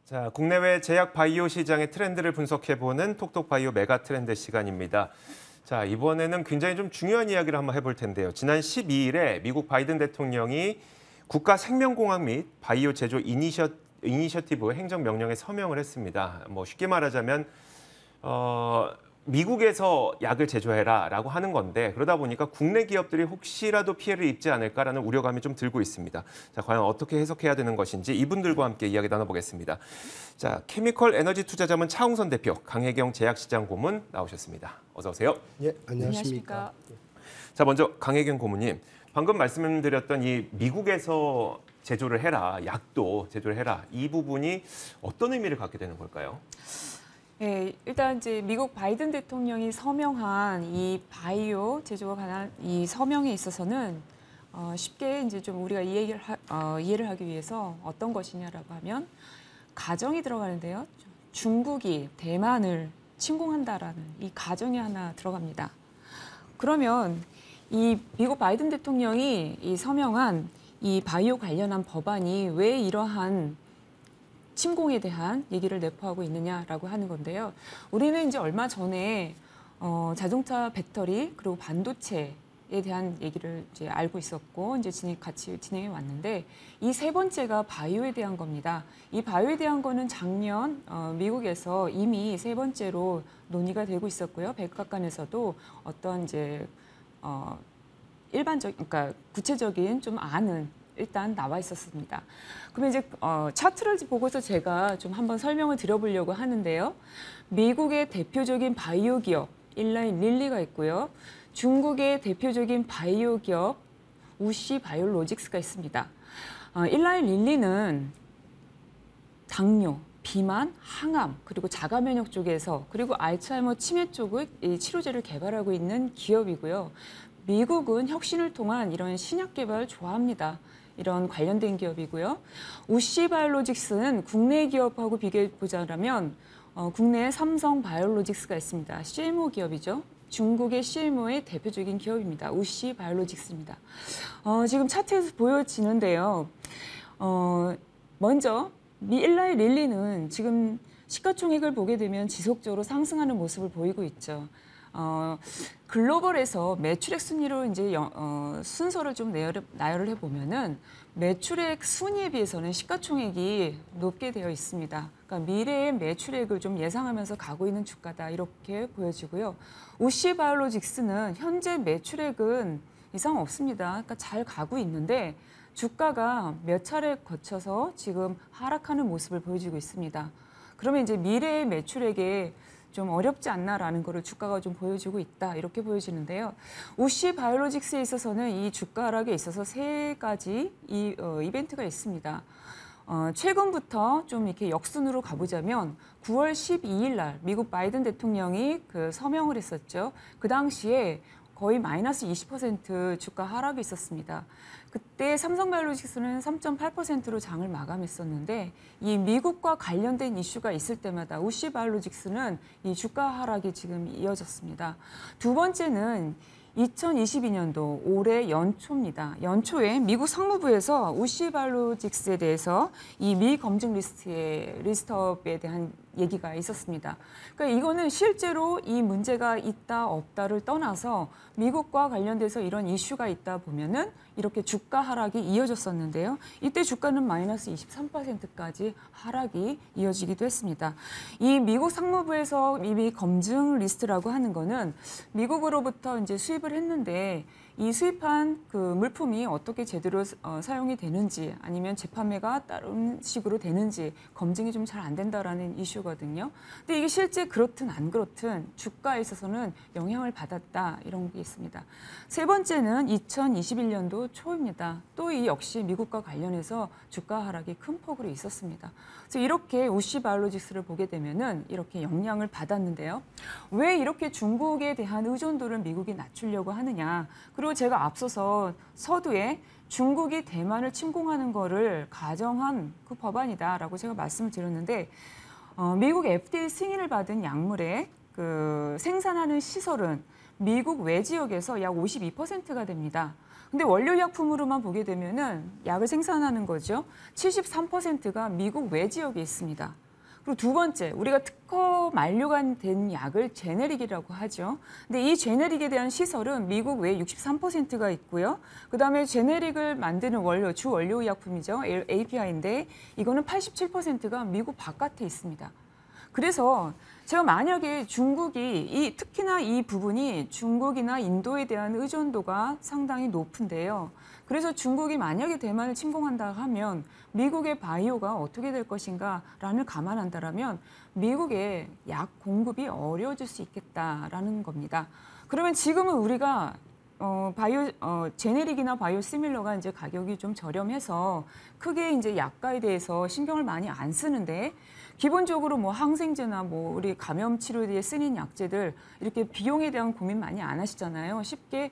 자, 국내외 제약 바이오 시장의 트렌드를 분석해보는 톡톡바이오 메가 트렌드 시간입니다. 자, 이번에는 굉장히 좀 중요한 이야기를 한번 해볼 텐데요. 지난 12일에 미국 바이든 대통령이 국가 생명공학 및 바이오 제조 이니셔티브 행정명령에 서명을 했습니다. 쉽게 말하자면 미국에서 약을 제조해라라고 하는 건데, 그러다 보니까 국내 기업들이 혹시라도 피해를 입지 않을까라는 우려감이 좀 들고 있습니다. 자, 과연 어떻게 해석해야 되는 것인지 이분들과 함께 이야기 나눠보겠습니다. 자, 케미컬 에너지 투자자문 차홍선 대표, 강혜경 제약시장 고문 나오셨습니다. 어서 오세요. 예, 안녕하십니까. 자, 먼저 강혜경 고문님, 방금 말씀드렸던 이 미국에서 제조를 해라, 약도 제조를 해라, 이 부분이 어떤 의미를 갖게 되는 걸까요? 네, 일단 이제 미국 바이든 대통령이 서명한 이 바이오 제조와 관한 이 서명에 있어서는 쉽게 이제 좀 우리가 이해를 하기 위해서 어떤 것이냐라고 하면 가정이 들어가는데요. 중국이 대만을 침공한다라는 이 가정이 하나 들어갑니다. 그러면 이 미국 바이든 대통령이 이 서명한 이 바이오 관련한 법안이 왜 이러한 침공에 대한 얘기를 내포하고 있느냐라고 하는 건데요. 우리는 이제 얼마 전에 자동차 배터리 그리고 반도체에 대한 얘기를 이제 알고 있었고 이제 같이 진행해 왔는데 이 세 번째가 바이오에 대한 겁니다. 이 바이오에 대한 거는 작년 미국에서 이미 세 번째로 논의가 되고 있었고요. 백악관에서도 어떤 이제 그러니까 구체적인 좀 안은 일단 나와 있었습니다. 그러면 이제 차트를 보고서 제가 좀 한번 설명을 드려보려고 하는데요. 미국의 대표적인 바이오 기업 일라이 릴리가 있고요. 중국의 대표적인 바이오 기업 우시 바이오로직스가 있습니다. 일라이 릴리는 당뇨, 비만, 항암, 그리고 자가 면역 쪽에서 그리고 알츠하이머 치매 쪽의 이 치료제를 개발하고 있는 기업이고요. 미국은 혁신을 통한 이런 신약 개발을 좋아합니다. 이런 관련된 기업이고요. 우시 바이오로직스는 국내 기업하고 비교해 보자면 국내에 삼성 바이오로직스가 있습니다. CMO 기업이죠. 중국의 CMO의 대표적인 기업입니다. 우시 바이오로직스입니다. 지금 차트에서 보여지는데요. 먼저 일라이 릴리는 지금 시가총액을 보게 되면 지속적으로 상승하는 모습을 보이고 있죠. 글로벌에서 매출액 순위로 이제 순서를 좀 나열을 해보면은 매출액 순위에 비해서는 시가총액이 높게 되어 있습니다. 그러니까 미래의 매출액을 좀 예상하면서 가고 있는 주가다 이렇게 보여지고요. 우시 바이오로직스는 현재 매출액은 이상 없습니다. 그러니까 잘 가고 있는데 주가가 몇 차례 거쳐서 지금 하락하는 모습을 보여주고 있습니다. 그러면 이제 미래의 매출액에 좀 어렵지 않나라는 거를 주가가 좀 보여주고 있다 이렇게 보여지는데요. 우시 바이오로직스에 있어서는 이 주가 하락에 있어서 세 가지 이벤트가 있습니다. 최근부터 좀 이렇게 역순으로 가보자면 9월 12일 날 미국 바이든 대통령이 그 서명을 했었죠. 그 당시에 거의 마이너스 20% 주가 하락이 있었습니다. 그때 삼성바이오로직스는 3.8%로 장을 마감했었는데 이 미국과 관련된 이슈가 있을 때마다 우시바이오로직스는 이 주가 하락이 지금 이어졌습니다. 두 번째는 2022년도 올해 연초입니다. 연초에 미국 상무부에서 우시바이오로직스에 대해서 이 미검증 리스트업에 대한 얘기가 있었습니다. 그러니까 이거는 실제로 이 문제가 있다 없다를 떠나서 미국과 관련돼서 이런 이슈가 있다 보면은 이렇게 주가 하락이 이어졌었는데요. 이때 주가는 마이너스 23%까지 하락이 이어지기도 했습니다. 이 미국 상무부에서 이미 검증 리스트라고 하는 거는 미국으로부터 이제 수입을 했는데 이 수입한 그 물품이 어떻게 제대로 사용이 되는지 아니면 재판매가 다른 식으로 되는지 검증이 좀 잘 안 된다라는 이슈거든요. 근데 이게 실제 그렇든 안 그렇든 주가에 있어서는 영향을 받았다 이런 게 있습니다. 세 번째는 2021년도 초입니다. 또 이 역시 미국과 관련해서 주가 하락이 큰 폭으로 있었습니다. 그래서 이렇게 우시 바이오로직스를 보게 되면은 이렇게 영향을 받았는데요. 왜 이렇게 중국에 대한 의존도를 미국이 낮추려고 하느냐? 그리고 제가 앞서서 서두에 중국이 대만을 침공하는 거를 가정한 그 법안이다라고 제가 말씀을 드렸는데 미국 FDA 승인을 받은 약물의 그 생산하는 시설은 미국 외 지역에서 약 52%가 됩니다. 근데 원료의약품으로만 보게 되면은 약을 생산하는 거죠. 73%가 미국 외 지역에 있습니다. 그리고 두 번째, 우리가 특허 만료가 된 약을 제네릭이라고 하죠. 근데 이 제네릭에 대한 시설은 미국 외에 63%가 있고요. 그다음에 제네릭을 만드는 원료, 주 원료의약품이죠. API인데 이거는 87%가 미국 바깥에 있습니다. 그래서 제가 만약에 중국이 특히나 이 부분이 중국이나 인도에 대한 의존도가 상당히 높은데요. 그래서 중국이 만약에 대만을 침공한다 하면 미국의 바이오가 어떻게 될 것인가를 감안한다면 미국의 약 공급이 어려워질 수 있겠다라는 겁니다. 그러면 지금은 우리가 제네릭이나 바이오 시밀러가 이제 가격이 좀 저렴해서 크게 이제 약가에 대해서 신경을 많이 안 쓰는데 기본적으로 뭐 항생제나 뭐 우리 감염 치료에 쓰는 약제들 이렇게 비용에 대한 고민 많이 안 하시잖아요. 쉽게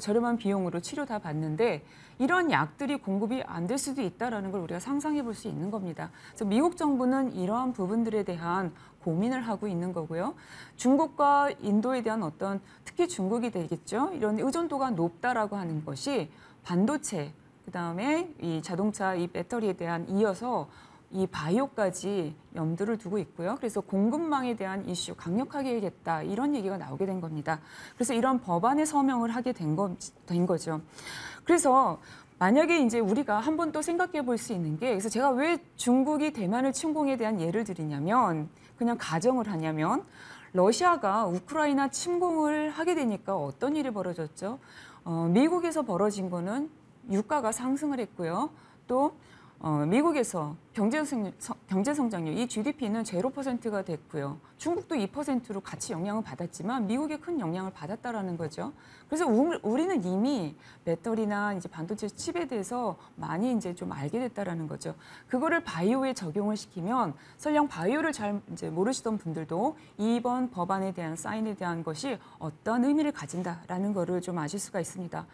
저렴한 비용으로 치료 다 받는데 이런 약들이 공급이 안 될 수도 있다라는 걸 우리가 상상해 볼 수 있는 겁니다. 그래서 미국 정부는 이러한 부분들에 대한 고민을 하고 있는 거고요. 중국과 인도에 대한 특히 중국이 되겠죠. 이런 의존도가 높다라고 하는 것이 반도체, 그다음에 이 자동차 이 배터리에 대한 이어서 이 바이오까지 염두를 두고 있고요. 그래서 공급망에 대한 이슈 강력하게 해야겠다 이런 얘기가 나오게 된 겁니다. 그래서 이런 법안에 서명을 하게 된 거죠. 그래서 만약에 이제 우리가 한 번 또 생각해 볼 수 있는 게 그래서 제가 왜 중국이 대만을 침공에 대한 예를 드리냐면 그냥 가정을 하냐면 러시아가 우크라이나 침공을 하게 되니까 어떤 일이 벌어졌죠? 미국에서 벌어진 거는 유가가 상승을 했고요. 또 미국에서 경제 성장률, 이 GDP는 0%가 됐고요. 중국도 2%로 같이 영향을 받았지만 미국에 큰 영향을 받았다라는 거죠. 그래서 우리는 이미 배터리나 이제 반도체 칩에 대해서 많이 이제 좀 알게 됐다라는 거죠. 그거를 바이오에 적용을 시키면 설령 바이오를 잘 이제 모르시던 분들도 이번 법안에 대한 사인에 대한 것이 어떤 의미를 가진다라는 거를 좀 아실 수가 있습니다.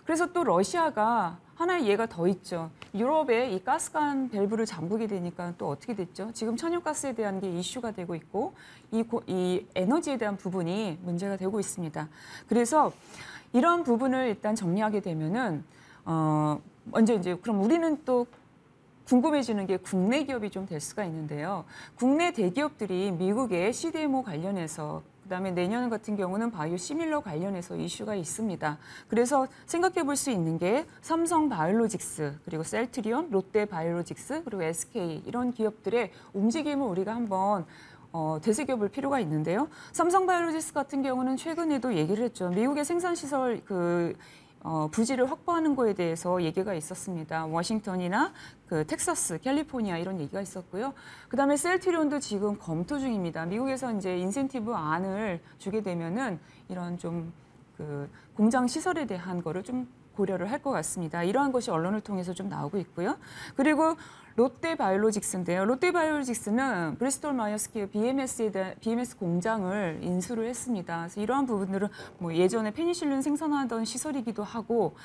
그래서 또 러시아가 하나의 예가 더 있죠. 유럽에 이 가스관 밸브를 잠그게 되니까 또 어떻게 됐죠? 지금 천연가스에 대한 게 이슈가 되고 있고 이 에너지에 대한 부분이 문제가 되고 있습니다. 그래서 이런 부분을 일단 정리하게 되면은 먼저 이제 그럼 우리는 또 궁금해지는 게 국내 기업이 좀 될 수가 있는데요. 국내 대기업들이 미국의 CDMO 관련해서 그다음에 내년 같은 경우는 바이오 시밀러 관련해서 이슈가 있습니다. 그래서 생각해 볼 수 있는 게 삼성 바이오로직스, 그리고 셀트리온, 롯데 바이오로직스, 그리고 SK 이런 기업들의 움직임을 우리가 한번 되새겨볼 필요가 있는데요. 삼성 바이오로직스 같은 경우는 최근에도 얘기를 했죠. 미국의 생산시설 부지를 확보하는 거에 대해서 얘기가 있었습니다. 워싱턴이나 텍사스, 캘리포니아 이런 얘기가 있었고요. 그다음에 셀트리온도 지금 검토 중입니다. 미국에서 이제 인센티브 안을 주게 되면은 이런 좀 공장 시설에 대한 거를 좀 고려를 할 것 같습니다. 이러한 것이 언론을 통해서 좀 나오고 있고요. 그리고 롯데 바이오로직스인데요. 롯데 바이오로직스는 브리스톨 마이어스케어 BMS 공장을 인수를 했습니다. 그래서 이러한 부분들은 뭐 예전에 페니실린 생산하던 시설이기도 하고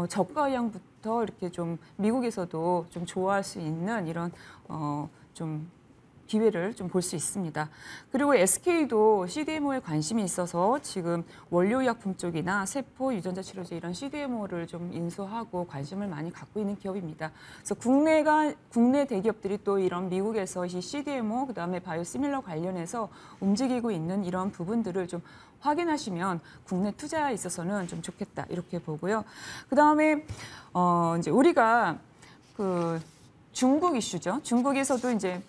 저가 의약부터 이렇게 좀 미국에서도 좀 좋아할 수 있는 이런 좀 기회를 좀 볼 수 있습니다. 그리고 SK도 CDMO에 관심이 있어서 지금 원료의약품 쪽이나 세포, 유전자 치료제 이런 CDMO를 좀 인수하고 관심을 많이 갖고 있는 기업입니다. 그래서 국내 대기업들이 또 이런 미국에서 이 CDMO, 그다음에 바이오시밀러 관련해서 움직이고 있는 이런 부분들을 좀 확인하시면 국내 투자에 있어서는 좀 좋겠다 이렇게 보고요. 그다음에 이제 우리가 중국 이슈죠. 중국에서도 이제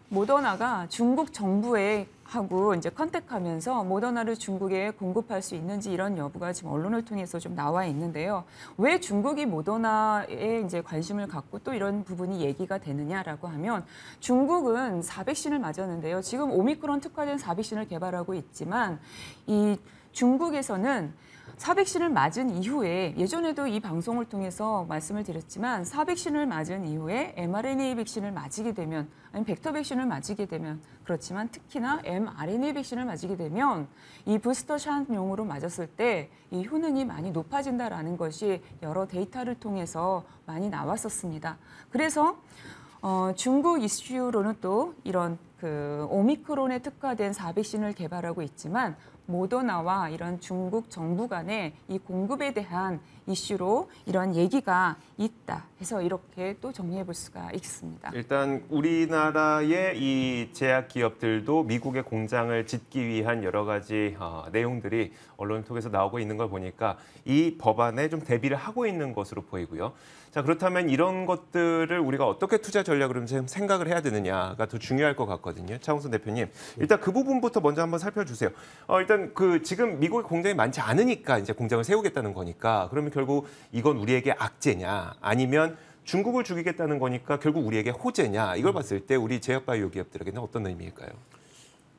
모더나가 중국 정부에 하고 이제 컨택하면서 모더나를 중국에 공급할 수 있는지 이런 여부가 지금 언론을 통해서 좀 나와 있는데요. 왜 중국이 모더나에 이제 관심을 갖고 또 이런 부분이 얘기가 되느냐라고 하면 중국은 4백신을 맞았는데요. 지금 오미크론 특화된 4백신을 개발하고 있지만 이 중국에서는 4백신을 맞은 이후에 예전에도 이 방송을 통해서 말씀을 드렸지만 4백신을 맞은 이후에 mRNA 백신을 맞이게 되면 아니면 벡터 백신을 맞이게 되면 그렇지만 특히나 mRNA 백신을 맞이게 되면 이 부스터샷용으로 맞았을 때 이 효능이 많이 높아진다라는 것이 여러 데이터를 통해서 많이 나왔었습니다. 그래서 중국 이슈로는 또 이런 오미크론에 특화된 4백신을 개발하고 있지만 모더나와 이런 중국 정부 간의 이 공급에 대한 이슈로 이런 얘기가 있다 해서 이렇게 또 정리해 볼 수가 있습니다. 일단 우리나라의 이 제약 기업들도 미국의 공장을 짓기 위한 여러 가지 내용들이 언론을 통해서 나오고 있는 걸 보니까 이 법안에 좀 대비를 하고 있는 것으로 보이고요. 자, 그렇다면 이런 것들을 우리가 어떻게 투자 전략으로 좀 생각을 해야 되느냐가 더 중요할 것 같거든요. 차홍선 대표님, 일단 그 부분부터 먼저 한번 살펴주세요. 일단 지금 미국의 공장이 많지 않으니까 이제 공장을 세우겠다는 거니까 그러면 결국 이건 우리에게 악재냐 아니면 중국을 죽이겠다는 거니까 결국 우리에게 호재냐 이걸 봤을 때 우리 제약바이오 기업들에게는 어떤 의미일까요?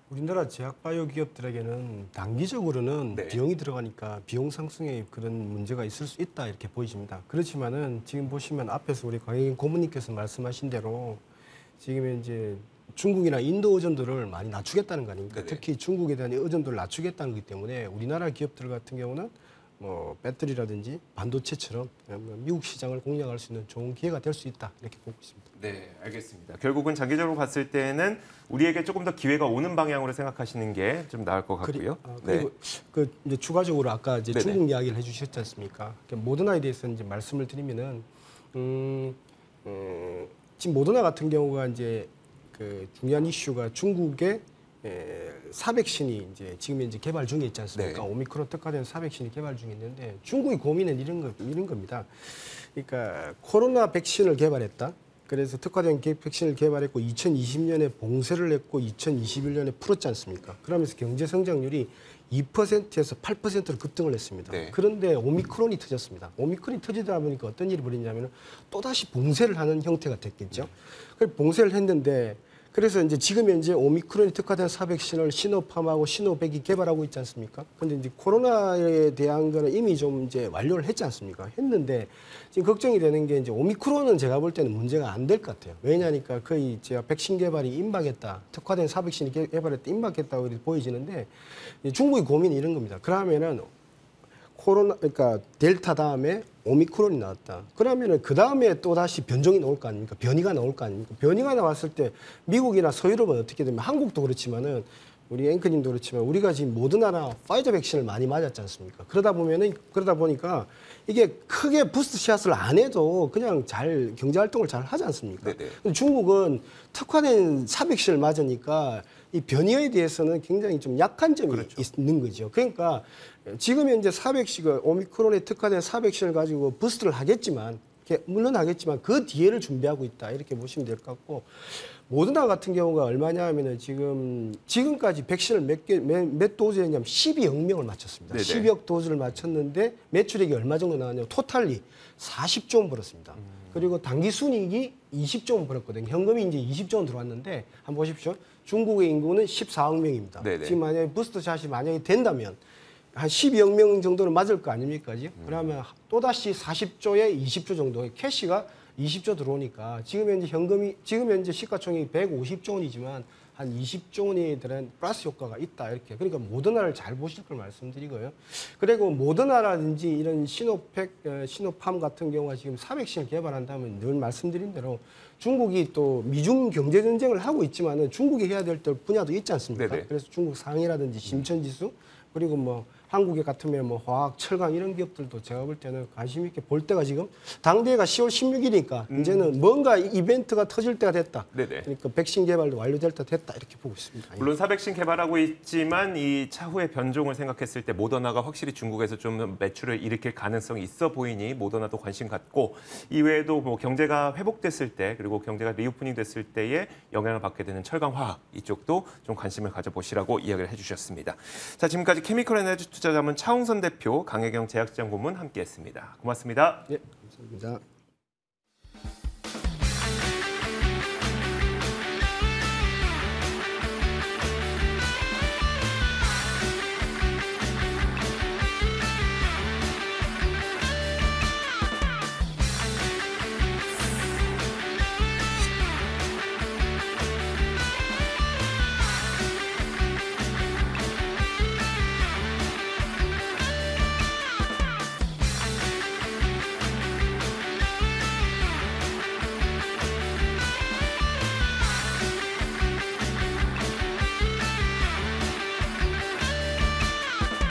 우리나라 제약바이오 기업들에게는 단기적으로는 네. 비용이 들어가니까 비용 상승에 그런 문제가 있을 수 있다 이렇게 보여집니다. 그렇지만은 지금 보시면 앞에서 우리 강혜경 고문님께서 말씀하신 대로 지금 이제 중국이나 인도 의존도를 많이 낮추겠다는 거 아닙니까? 네네. 특히 중국에 대한 의존도를 낮추겠다는 거기 때문에 우리나라 기업들 같은 경우는 뭐 배터리라든지 반도체처럼 미국 시장을 공략할 수 있는 좋은 기회가 될 수 있다 이렇게 보고 있습니다. 네, 알겠습니다. 결국은 장기적으로 봤을 때는 우리에게 조금 더 기회가 오는 방향으로 생각하시는 게 좀 나을 것 같고요. 그리고 그 이제 추가적으로 아까 이제 네네. 중국 이야기를 해주셨지 않습니까? 모더나에 대해서 이제 말씀을 드리면은 지금 모더나 같은 경우가 이제 그 중요한 이슈가 중국의 사백신이 이제 지금 이제 개발 중에 있지 않습니까? 네. 오미크론 특화된 사백신이 개발 중에 있는데 중국의 고민은 이런 겁니다. 그러니까 코로나 백신을 개발했다. 그래서 특화된 백신을 개발했고 2020년에 봉쇄를 했고 2021년에 풀었지 않습니까? 그러면서 경제 성장률이 2%에서 8%로 급등을 했습니다. 네. 그런데 오미크론이 터졌습니다. 오미크론이 터지다 보니까 어떤 일이 벌어지냐면 또다시 봉쇄를 하는 형태가 됐겠죠. 그래서 봉쇄를 했는데 그래서 이제 지금 현재 오미크론이 특화된 사백신을 시노팜하고 시노백이 개발하고 있지 않습니까? 근데 이제 코로나에 대한 거는 이미 좀 이제 완료를 했지 않습니까? 했는데 지금 걱정이 되는 게 이제 오미크론은 제가 볼 때는 문제가 안 될 것 같아요. 왜냐니까 거의 제가 백신 개발이 임박했다. 특화된 사백신이 개발했다. 임박했다고 보여지는데 중국의 고민이 이런 겁니다. 그러면은 그러니까 델타 다음에 오미크론이 나왔다. 그러면은 그 다음에 또 다시 변종이 나올 거 아닙니까? 변이가 나올 거 아닙니까? 변이가 나왔을 때 미국이나 서유럽은 어떻게 되면 한국도 그렇지만은 우리 앵커님도 그렇지만 우리가 지금 모더나나 파이저 백신을 많이 맞았지 않습니까? 그러다 보니까 이게 크게 부스트 샷을 안 해도 그냥 잘 경제 활동을 잘 하지 않습니까? 네네. 근데 중국은 특화된 사백신을 맞으니까 이 변이에 대해서는 굉장히 좀 약한 점이 그렇죠. 있는 거죠. 그러니까 지금 현재 사백신을 오미크론에 특화된 사백신을 가지고 부스트를 하겠지만 물론 하겠지만 그 뒤에를 준비하고 있다 이렇게 보시면 될 것 같고 모더나 같은 경우가 얼마냐 하면은 지금까지 백신을 몇 도즈 했냐면 12억 명을 맞췄습니다. 네네. 12억 도즈를 맞췄는데 매출액이 얼마 정도 나왔냐면 토탈리 40조 원 벌었습니다. 그리고 단기 순이익이 20조 원 벌었거든요. 현금이 이제 20조 원 들어왔는데 한번 보십시오. 중국의 인구는 14억 명입니다. 네네. 지금 만약에 부스터샷이 만약에 된다면 한 12억 명 정도는 맞을 거 아닙니까? 그러면 또다시 40조에 20조 정도의 캐시가 20조 들어오니까 지금 현재 시가총액이 150조 원이지만 한 20조 원에 대한 플러스 효과가 있다 이렇게. 그러니까 모더나를 잘 보실 걸 말씀드리고요. 그리고 모더나라든지 이런 시노팜 같은 경우가 지금 사백신을 개발한다면 늘 말씀드린 대로 중국이 또 미중 경제 전쟁을 하고 있지만은 중국이 해야 될 분야도 있지 않습니까? 네네. 그래서 중국 상해라든지 심천지수 그리고 뭐 한국에 같으면 뭐 화학, 철강 이런 기업들도 제가 볼 때는 관심 있게 볼 때가 지금 당대회가 10월 16일이니까 이제는 뭔가 이벤트가 터질 때가 됐다. 네네. 그러니까 백신 개발도 완료될 때 됐다 이렇게 보고 있습니다. 물론 사백신 개발하고 있지만 이 차후의 변종을 생각했을 때 모더나가 확실히 중국에서 좀 매출을 일으킬 가능성이 있어 보이니 모더나도 관심 갖고 이외에도 뭐 경제가 회복됐을 때 그리고 경제가 리오프닝 됐을 때에 영향을 받게 되는 철강화학 이쪽도 좀 관심을 가져보시라고 이야기를 해주셨습니다. 자, 지금까지 케미컬 에너지 투자자문 차홍선 대표, 강혜경 제약시장 고문 함께했습니다. 고맙습니다. 네, 감사합니다.